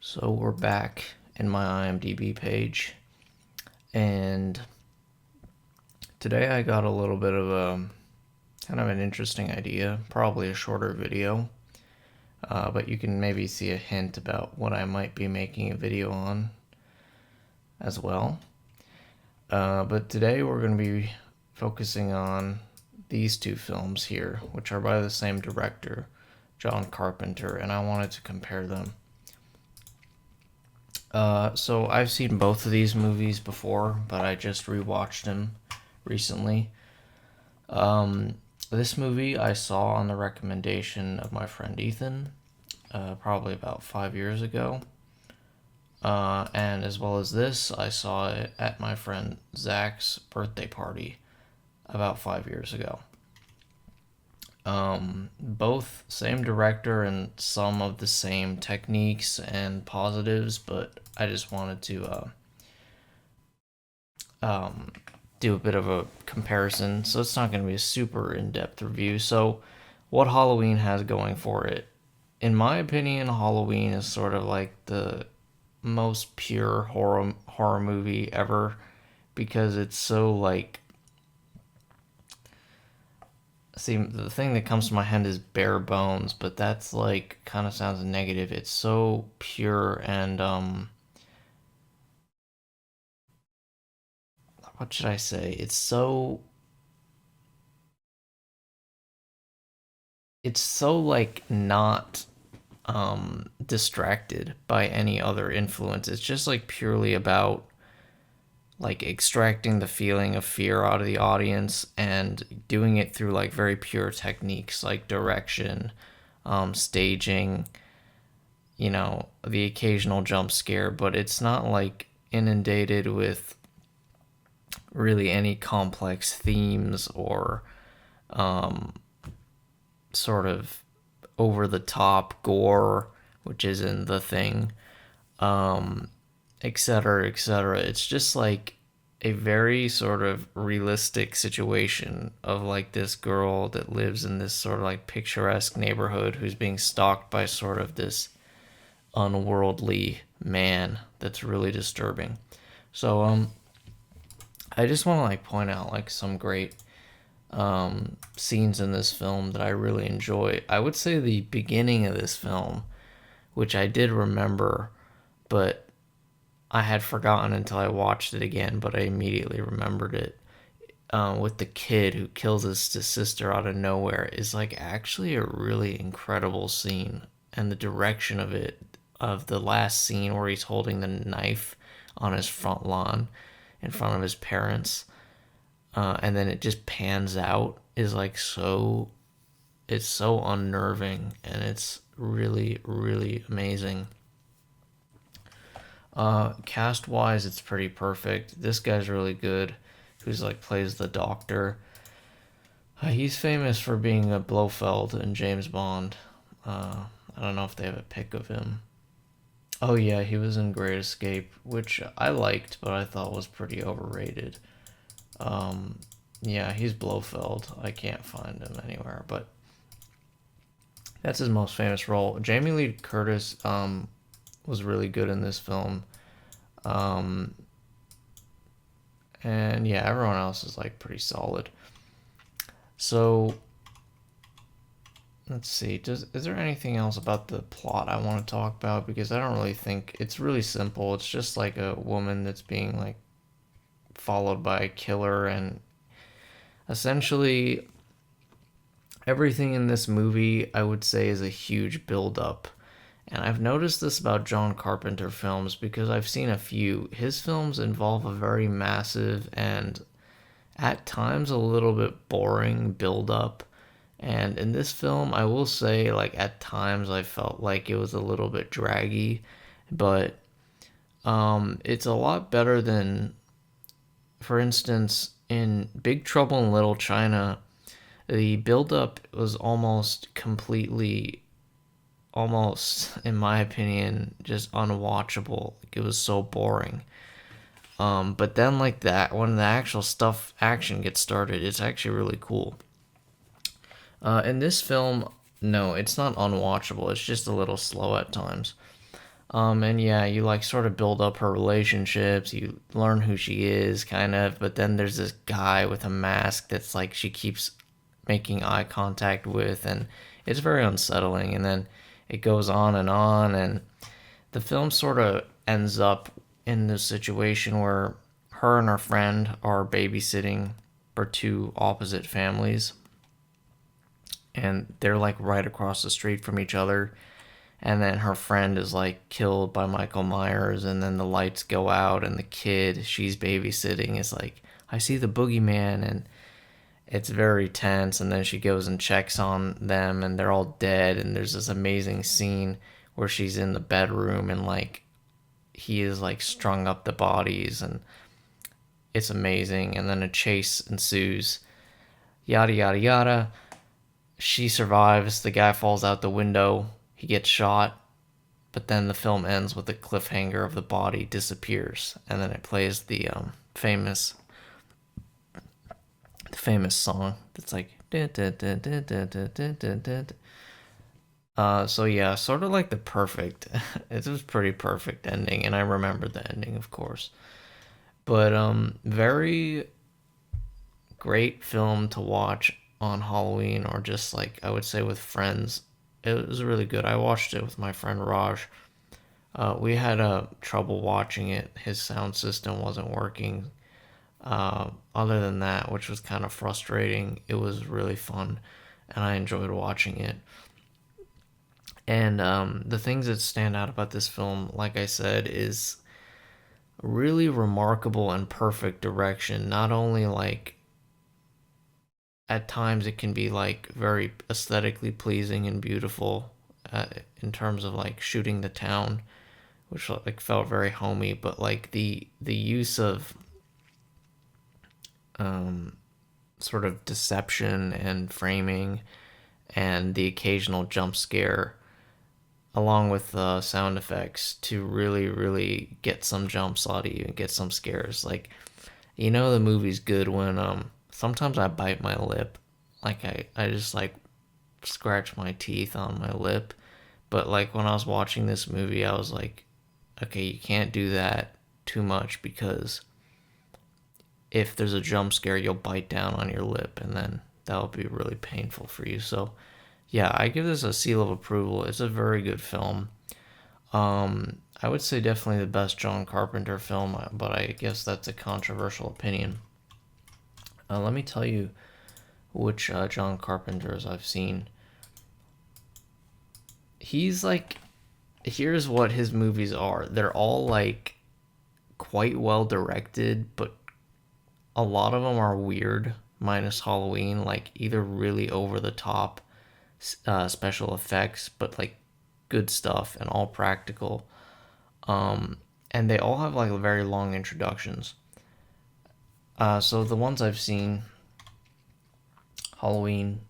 So we're back in my IMDb page, and today I got a little bit of a kind of an interesting idea, probably a shorter video, but you can maybe see a hint about what I might be making a video on as well. But today we're going to be focusing on these two films here, which are by the same director, John Carpenter, and I wanted to compare them. So I've seen both of these movies before, but I just rewatched them recently. This movie I saw on the recommendation of my friend Ethan, probably about 5 years ago. And as well as this, I saw it at my friend Zach's birthday party about 5 years ago. Both same director and some of the same techniques and positives, but I just wanted to do a bit of a comparison. So it's not going to be a super in-depth review. So what Halloween has going for it, in my opinion, Halloween is sort of like the most pure horror movie ever because it's so like, see, the thing that comes to my head is bare bones, but that's like kind of sounds negative. It's so pure and what should I say? It's so like not distracted by any other influence. It's just like purely about like extracting the feeling of fear out of the audience and doing it through like very pure techniques like direction, staging, the occasional jump scare, but it's not like inundated with really any complex themes or sort of over the top gore, which isn't the thing, etc., etc. It's just like a very sort of realistic situation of like this girl that lives in this sort of like picturesque neighborhood who's being stalked by sort of this unworldly man that's really disturbing. So I just want to like point out like some great scenes in this film that I really enjoy. I would say the beginning of this film, which I did remember, but I had forgotten until I watched it again, but I immediately remembered it. With the kid who kills his sister out of nowhere is like actually a really incredible scene, and the direction of it, of the last scene where he's holding the knife on his front lawn in front of his parents, and then it just pans out is like so. It's so unnerving, and it's really really amazing. Cast wise, it's pretty perfect. This guy's really good, who's like plays the doctor. He's famous for being a Blofeld in James Bond. I don't know if they have a pic of him. Oh yeah, he was in Great Escape, which I liked, but I thought was pretty overrated. Um, yeah, he's Blofeld. I can't find him anywhere, but that's his most famous role. Jamie Lee Curtis was really good in this film. Um, and yeah, everyone else is like pretty solid. So let's see. Is there anything else about the plot I want to talk about? Because I don't really think it's really simple. It's just like a woman that's being like followed by a killer, and essentially everything in this movie I would say is a huge build up. And I've noticed this about John Carpenter films because I've seen a few. His films involve a very massive and at times a little bit boring build up. And in this film, I will say, like, at times I felt like it was a little bit draggy, but it's a lot better than, for instance, in Big Trouble in Little China, the build up was almost, in my opinion, just unwatchable. Like, it was so boring. But then, like that, when the actual action gets started, it's actually really cool. In this film, no, it's not unwatchable. It's just a little slow at times. And yeah, you like sort of build up her relationships, you learn who she is, kind of, but then there's this guy with a mask that's like she keeps making eye contact with, and it's very unsettling. And then it goes on, and the film sort of ends up in this situation where her and her friend are babysitting for two opposite families, and they're like right across the street from each other. And then her friend is like killed by Michael Myers, and then the lights go out, and the kid she's babysitting is like, I see the boogeyman, and it's very tense. And then she goes and checks on them, and they're all dead. And there's this amazing scene where she's in the bedroom, and like he is like strung up the bodies, and it's amazing. And then a chase ensues, yada yada yada. She survives, the guy falls out the window, he gets shot, but then the film ends with a cliffhanger of the body disappears, and then it plays famous the famous song that's like so yeah, sort of like the perfect it was pretty perfect ending, and I remember the ending, of course. But very great film to watch on Halloween, or just like I would say with friends. It was really good. I watched it with my friend Raj. We had trouble watching it. His sound system wasn't working. Other than that, which was kind of frustrating, it was really fun, and I enjoyed watching it. And the things that stand out about this film, like I said, is really remarkable and perfect direction. Not only like at times it can be like very aesthetically pleasing and beautiful in terms of like shooting the town, which like felt very homey, but like the use of um, sort of deception and framing and the occasional jump scare, along with sound effects, to really get some jumps out of you and get some scares. Like, the movie's good when sometimes I bite my lip, like I just like scratch my teeth on my lip. But like when I was watching this movie, I was like, okay, you can't do that too much, because if there's a jump scare, you'll bite down on your lip, and then that'll be really painful for you. So, yeah, I give this a seal of approval. It's a very good film. I would say definitely the best John Carpenter film, but I guess that's a controversial opinion. Let me tell you which John Carpenters I've seen. He's like, here's what his movies are. They're all like quite well directed, but a lot of them are weird, minus Halloween, like either really over the top special effects, but like good stuff and all practical. And they all have like very long introductions. So the ones I've seen, Halloween,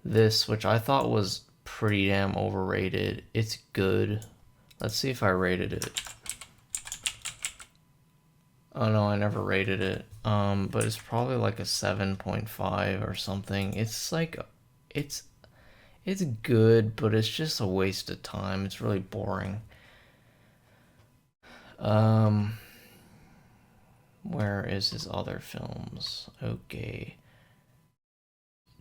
this, which I thought was pretty damn overrated. It's good. Let's see if I rated it. Oh no, I never rated it. But it's probably like a 7.5 or something. It's like it's it's good, but it's just a waste of time. It's really boring. Um, where is his other films? Okay,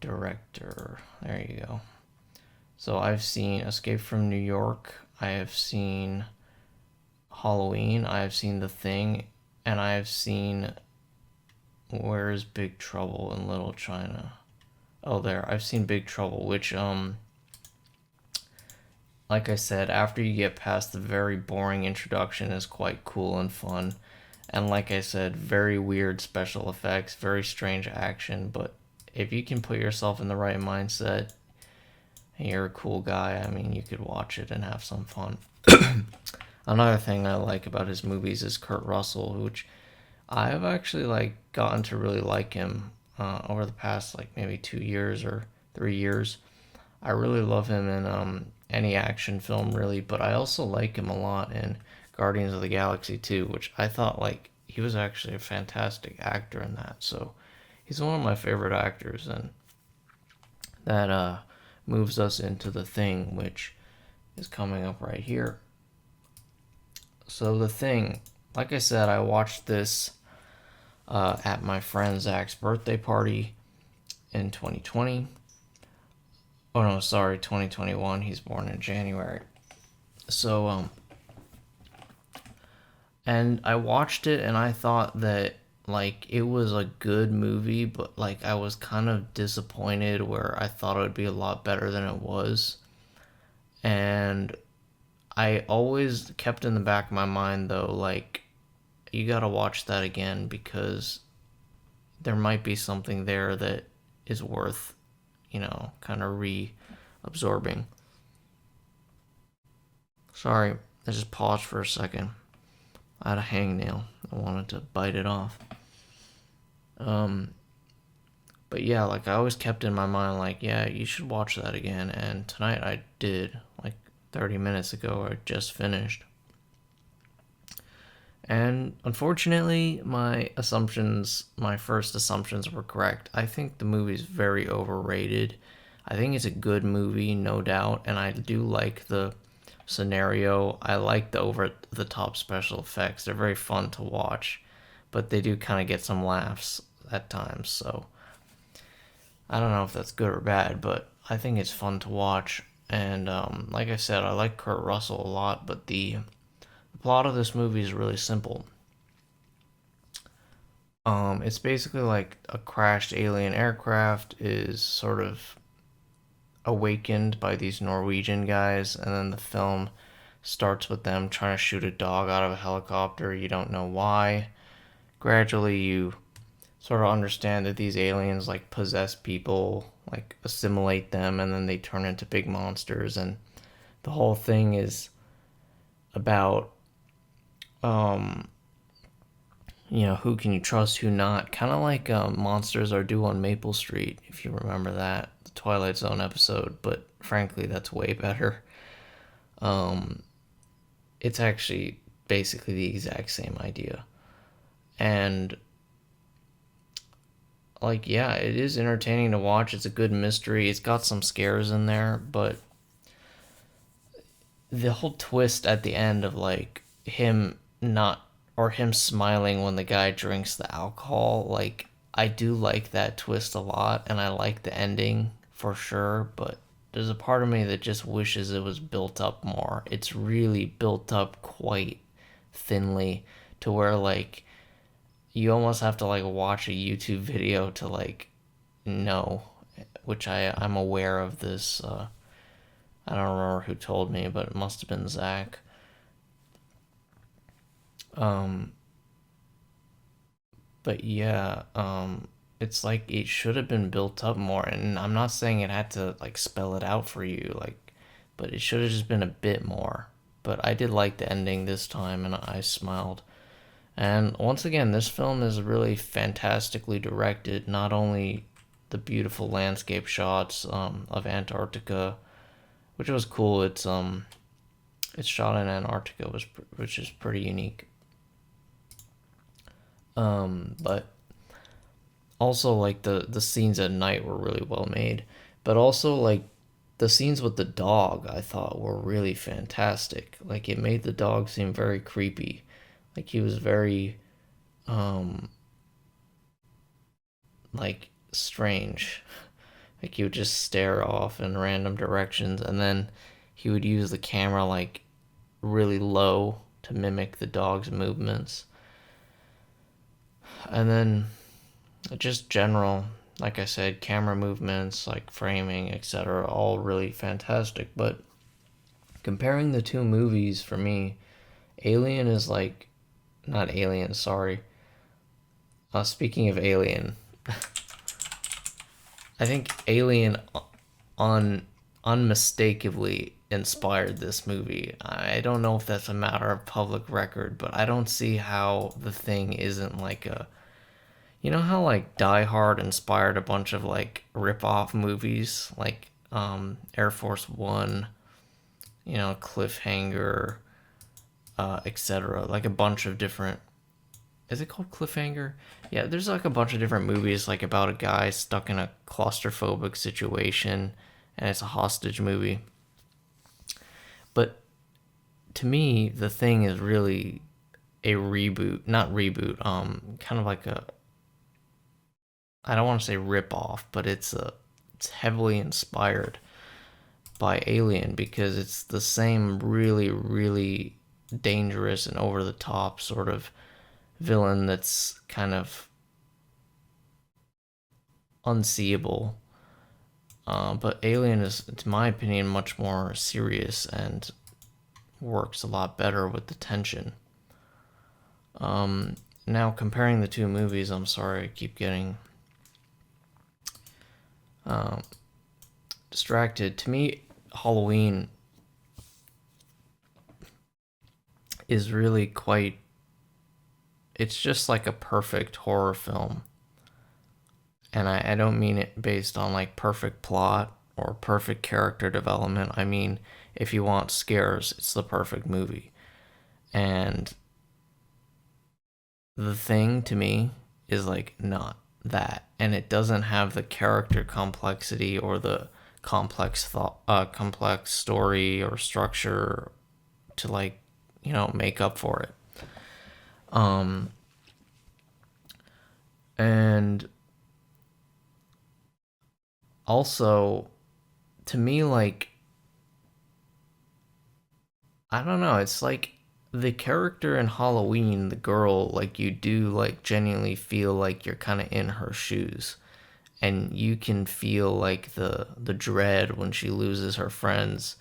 director. There you go. So I've seen Escape from New York. I have seen Halloween. I have seen The Thing, and I have seen Where is Big Trouble in Little China. Oh, there. I've seen Big Trouble, which like I said, after you get past the very boring introduction, is quite cool and fun. And like I said, very weird special effects, very strange action, but if you can put yourself in the right mindset and you're a cool guy, I mean, you could watch it and have some fun. Another thing I like about his movies is Kurt Russell, which I've actually like gotten to really like him over the past like maybe 2 years or 3 years. I really love him in any action film, really, but I also like him a lot in Guardians of the Galaxy 2, which I thought like he was actually a fantastic actor in that. So he's one of my favorite actors, and that moves us into The Thing, which is coming up right here. So the thing, like I said, I watched this at my friend Zach's birthday party in 2020. Oh no, sorry, 2021. He's born in January. So and I watched it and I thought that like it was a good movie, but like I was kind of disappointed where I thought it would be a lot better than it was. And I always kept in the back of my mind though, like you got to watch that again because there might be something there that is worth, kind of reabsorbing. Sorry, I just paused for a second. I had a hangnail. I wanted to bite it off. Um, but yeah, like I always kept in my mind, like, yeah, you should watch that again. And tonight I did, like 30 minutes ago, I just finished. And unfortunately, my first assumptions were correct. I think the movie's very overrated. I think it's a good movie, no doubt, and I do like the scenario. I like the over the top special effects. They're very fun to watch, but they do kind of get some laughs at times. So I don't know if that's good or bad, but I think it's fun to watch. And like I said, I like Kurt Russell a lot, but the plot of this movie is really simple. It's basically like a crashed alien aircraft is sort of awakened by these Norwegian guys, and then the film starts with them trying to shoot a dog out of a helicopter. You don't know why. Gradually, you sort of understand that these aliens like possess people, like assimilate them, and then they turn into big monsters. And the whole thing is about um, who can you trust, who not. Kind of like Monsters Are Due on Maple Street, if you remember that, the Twilight Zone episode, but frankly, that's way better. Um, it's actually basically the exact same idea. And, like, yeah, it is entertaining to watch. It's a good mystery. It's got some scares in there, but the whole twist at the end of, like, him not or him smiling when the guy drinks the alcohol, like I do like that twist a lot and I like the ending for sure, but there's a part of me that just wishes it was built up more. It's really built up quite thinly to where like you almost have to like watch a YouTube video to like know, which I'm aware of this I don't remember who told me, but it must have been Zach. Um, but yeah, it's like it should have been built up more, and I'm not saying it had to like spell it out for you, like, but it should have just been a bit more. But I did like the ending this time, and I smiled. And once again, this film is really fantastically directed. Not only the beautiful landscape shots of Antarctica, which was cool. It's shot in Antarctica, which is pretty unique. But also like the scenes at night were really well made, but also like the scenes with the dog I thought were really fantastic. Like it made the dog seem very creepy. Like he was very um like strange. Like he would just stare off in random directions and then he would use the camera like really low to mimic the dog's movements. And then just general, like I said, camera movements, like framing, etc., all really fantastic. But comparing the two movies for me, Alien is like, not Alien, sorry. Speaking of Alien, I think Alien on unmistakably inspired this movie. I don't know if that's a matter of public record, but I don't see how the thing isn't like a. You know how like Die Hard inspired a bunch of like rip-off movies like Air Force One, Cliffhanger, etc. Like a bunch of different. Is it called Cliffhanger? Yeah, there's like a bunch of different movies like about a guy stuck in a claustrophobic situation, and it's a hostage movie. But to me, The Thing is really a reboot, not reboot, kind of like a, I don't want to say rip off, but it's heavily inspired by Alien because it's the same really, really dangerous and over the top sort of villain that's kind of unseeable. But Alien is, to my opinion, much more serious and works a lot better with the tension. Now, comparing the two movies, I'm sorry I keep getting distracted. To me, Halloween is really quite. It's just like a perfect horror film. And I don't mean it based on like perfect plot or perfect character development. I mean, if you want scares, it's the perfect movie. And The Thing to me is like not that. And it doesn't have the character complexity or the complex thought, complex story or structure to like, make up for it. Um, and also, to me, like, I don't know, it's like the character in Halloween, the girl, like, you do, like, genuinely feel like you're kind of in her shoes. And you can feel, like, the dread when she loses her friends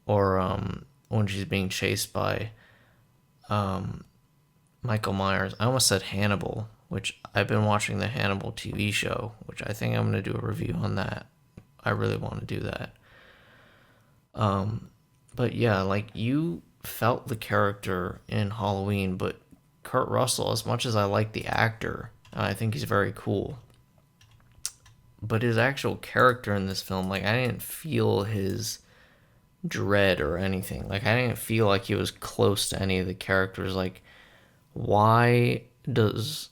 or when she's being chased by Michael Myers. I almost said Hannibal, which I've been watching the Hannibal TV show, which I think I'm going to do a review on that. I really want to do that. But yeah, like you felt the character in Halloween, but Kurt Russell, as much as I like the actor, and I think he's very cool, but his actual character in this film, like I didn't feel his dread or anything. Like I didn't feel like he was close to any of the characters. Like why does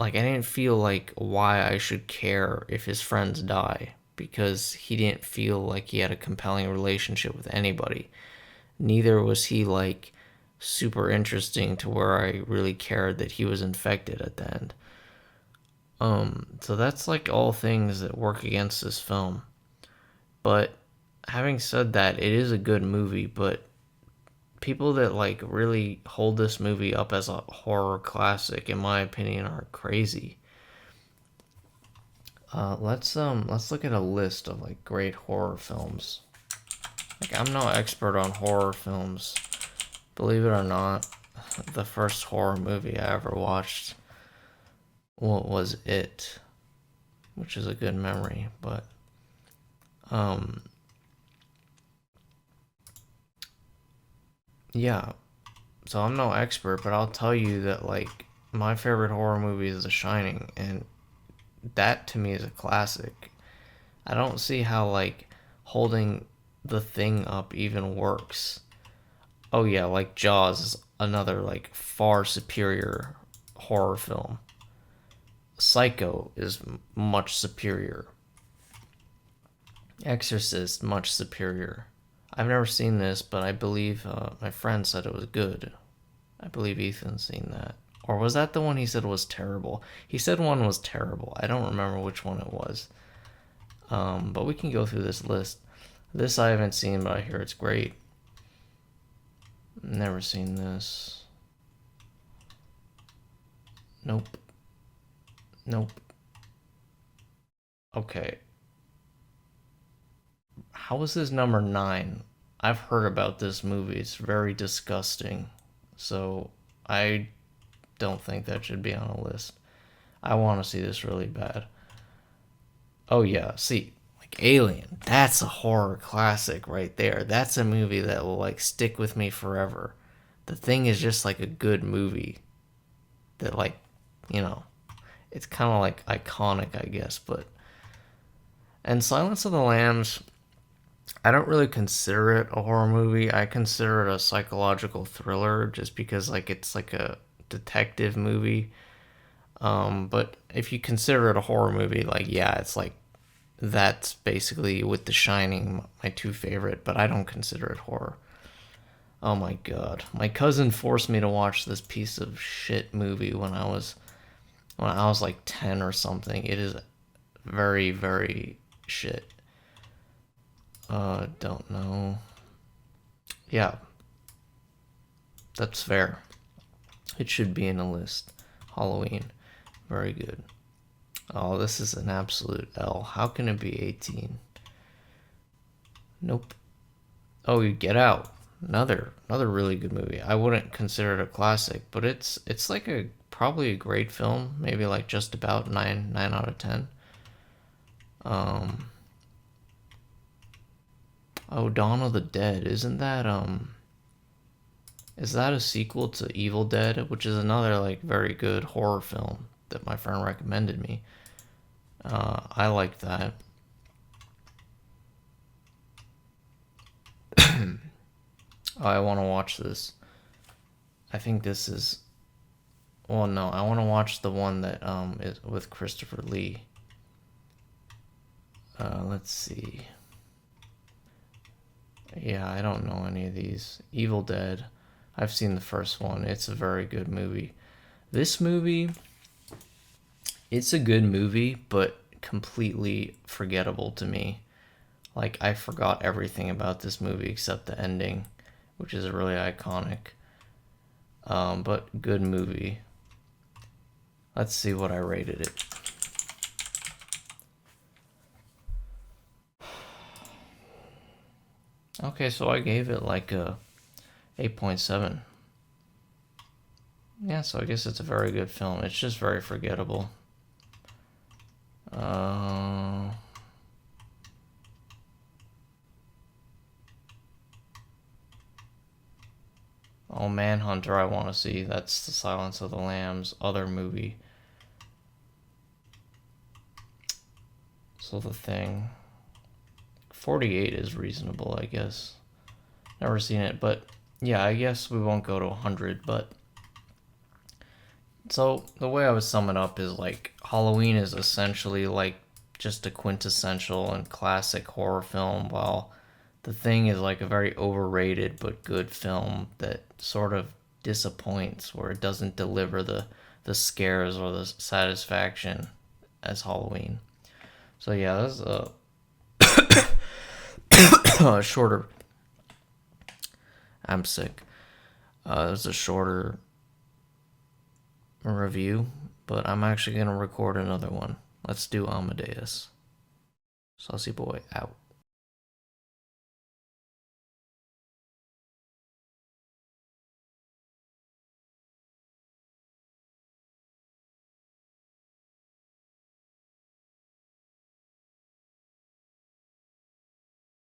like I didn't feel like why I should care if his friends die because he didn't feel like he had a compelling relationship with anybody. Neither was he like super interesting to where I really cared that he was infected at the end. So that's like all things that work against this film. But having said that, it is a good movie, but people that like really hold this movie up as a horror classic, in my opinion, are crazy. Let's look at a list of like great horror films. Like I'm no expert on horror films, believe it or not. The first horror movie I ever watched, well, was It, which is a good memory, but um, yeah. So I'm no expert, but I'll tell you that like my favorite horror movie is The Shining, and that to me is a classic. I don't see how like holding The Thing up even works. Oh yeah, like Jaws is another like far superior horror film. Psycho is much superior. Exorcist much superior. I've never seen this, but I believe my friend said it was good. I believe Ethan's seen that. Or was that the one he said was terrible? He said one was terrible. I don't remember which one it was. But we can go through this list. This I haven't seen, but I hear it's great. Never seen this. Nope. Nope. Okay. How is this number 9? I've heard about this movie. It's very disgusting. So I don't think that should be on a list. I want to see this really bad. Oh yeah, see, like Alien, that's a horror classic right there. That's a movie that will like stick with me forever. The Thing is just like a good movie that like, you know, it's kind of like iconic, I guess, but and Silence of the Lambs, I don't really consider it a horror movie. I consider it a psychological thriller just because like it's like a detective movie. But if you consider it a horror movie, like yeah, it's like that's basically with The Shining my two favorite, but I don't consider it horror. Oh my god. My cousin forced me to watch this piece of shit movie when I was like 10 or something. It is very, very shit. Don't know. Yeah, that's fair. It should be in a list. Halloween. Very good. Oh, this is an absolute L. How can it be 18? Nope. Oh, you Get Out. Another really good movie. I wouldn't consider it a classic, but it's like a probably a great film. Maybe like just about nine out of 10. Um. Oh, Dawn of the Dead. Isn't that Is that a sequel to Evil Dead, which is another like very good horror film that my friend recommended me? I like that. Oh, I want to watch this. I think this is. Well, no, I want to watch the one that is with Christopher Lee. Let's see. Yeah, I don't know any of these. Evil Dead. I've seen the first one. It's a very good movie. This movie, it's a good movie, but completely forgettable to me. Like, I forgot everything about this movie except the ending, which is really iconic. But good movie. Let's see what I rated it. Okay, so I gave it like a 8.7. Yeah, so I guess it's a very good film. It's just very forgettable. Uh, oh, Manhunter, I want to see. That's the Silence of the Lambs other movie. So The Thing. 48 is reasonable, I guess. Never seen it, but yeah, I guess we won't go to 100, but so the way I would sum it up is like Halloween is essentially like just a quintessential and classic horror film, while The Thing is like a very overrated but good film that sort of disappoints, where it doesn't deliver the scares or the satisfaction as Halloween. So yeah, that's a shorter. I'm sick. It was a shorter review, but I'm actually gonna record another one. Let's do Amadeus. Saucy boy out.